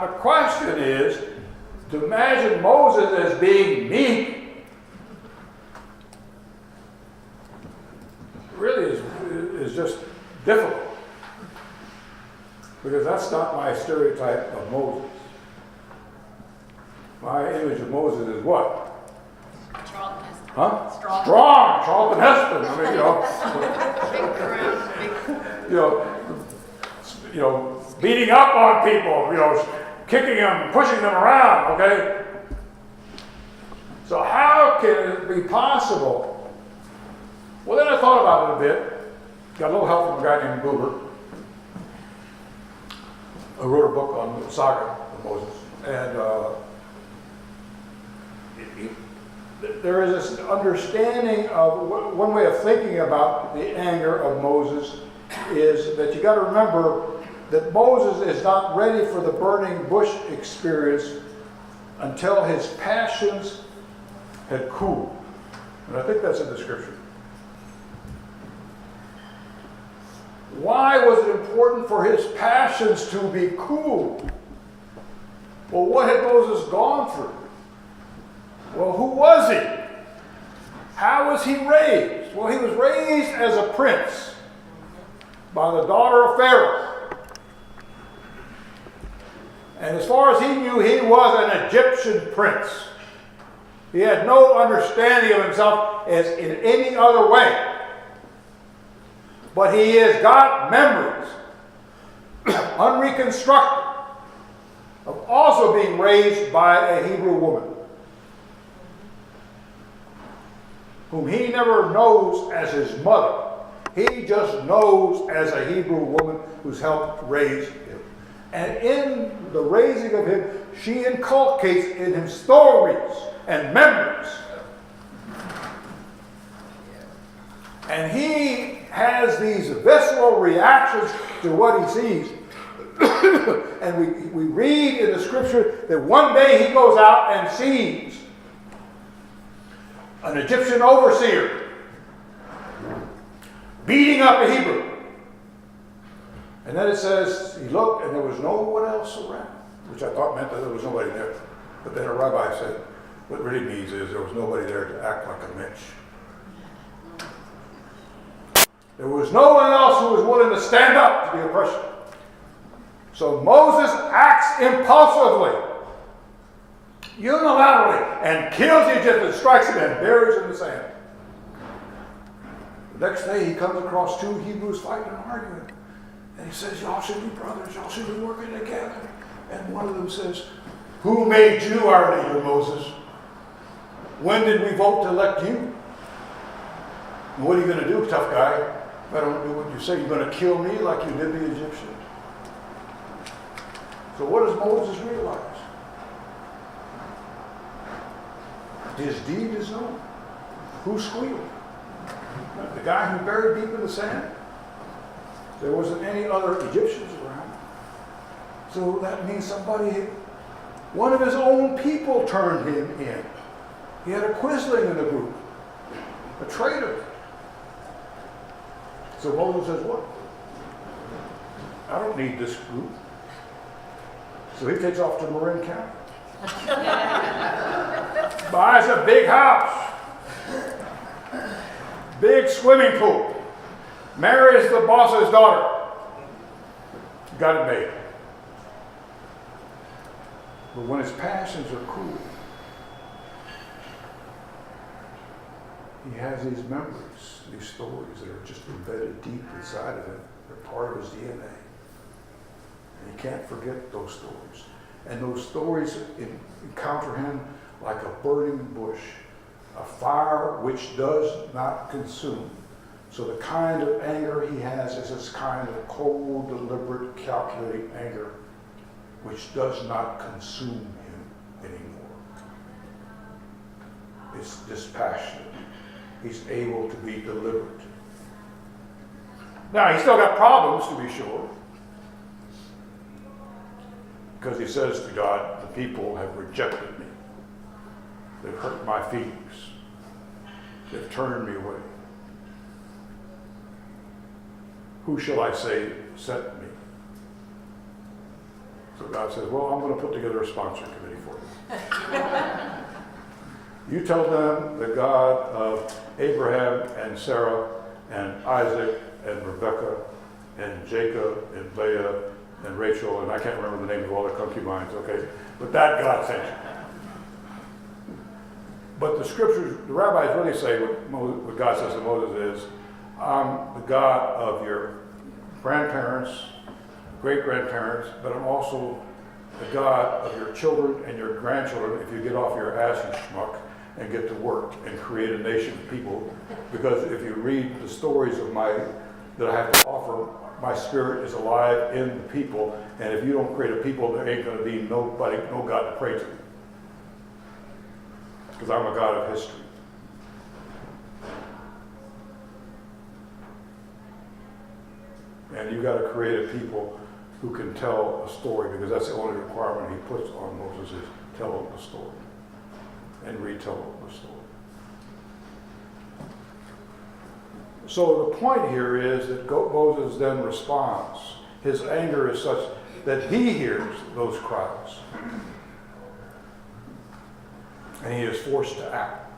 The question is, to imagine Moses as being meek really is just difficult. Because that's not my stereotype of Moses. My image of Moses is what? Charlton Heston. Huh? Strong. Charlton Heston. I mean, you know, beating up on people, kicking them, pushing them around, okay? So how can it be possible? Well, then I thought about it a bit. Got a little help from a guy named Goober, who wrote a book on the saga of Moses. And there is this understanding of one way of thinking about the anger of Moses is that you got to remember that Moses is not ready for the burning bush experience until his passions had cooled. And I think that's in the scripture. Why was it important for his passions to be cooled? Well, what had Moses gone through? Well, who was he? How was he raised? Well, he was raised as a prince by the daughter of Pharaoh. And as far as he knew, he was an Egyptian prince. He had no understanding of himself as in any other way. But he has got memories, unreconstructed, of also being raised by a Hebrew woman, whom he never knows as his mother. He just knows as a Hebrew woman who's helped raise him. And in the raising of him, she inculcates in him stories and memories. And he has these visceral reactions to what he sees. And we read in the scripture that one day he goes out and sees an Egyptian overseer beating up a Hebrew. And then it says he looked and there was no one else around, which I thought meant that there was nobody there. But then a rabbi said, what it really means is there was nobody there to act like a Mitch. There was no one else who was willing to stand up to the oppression. So Moses acts impulsively, unilaterally, and kills the Egyptian, strikes him, and buries him in the sand. The next day he comes across two Hebrews fighting and arguing. And he says, y'all should be brothers, y'all should be working together. And one of them says, who made you our leader, Moses? When did we vote to elect you? And what are you going to do, tough guy? If I don't do what you say, you're going to kill me like you did the Egyptians. So what does Moses realize? His deed is known. Who squealed? The guy who buried deep in the sand? There wasn't any other Egyptians around. So that means one of his own people turned him in. He had a quisling in the group, a traitor. So Moses says, what? I don't need this group. So he takes off to Marin County. Buys a big house. Big swimming pool. Marries the boss's daughter. Got it made. But when his passions are cool, he has these memories, these stories that are just embedded deep inside of him. They're part of his DNA. And he can't forget those stories. And those stories encounter him like a burning bush, a fire which does not consume. So the kind of anger he has is this kind of cold, deliberate, calculating anger which does not consume him anymore. It's dispassionate. He's able to be deliberate. Now, he's still got problems, to be sure. Because he says to God, the people have rejected me. They've hurt my feelings. They've turned me away. Who shall I say sent me? So God says, well, I'm going to put together a sponsor committee for you. You tell them the God of Abraham and Sarah and Isaac and Rebekah and Jacob and Leah and Rachel, and I can't remember the names of all the concubines, okay? But that God sent you. But the scriptures, the rabbis really say what God says to Moses is, I'm the God of your grandparents, great-grandparents, but I'm also the God of your children and your grandchildren if you get off your ass, you schmuck, and get to work and create a nation of people. Because if you read the stories of that I have to offer, my spirit is alive in the people, and if you don't create a people, there ain't going to be no God to pray to. Because I'm a God of history. And you got to create a people who can tell a story, because that's the only requirement he puts on Moses is tell the story and retell the story. So the point here is that Moses then responds. His anger is such that he hears those cries. And he is forced to act.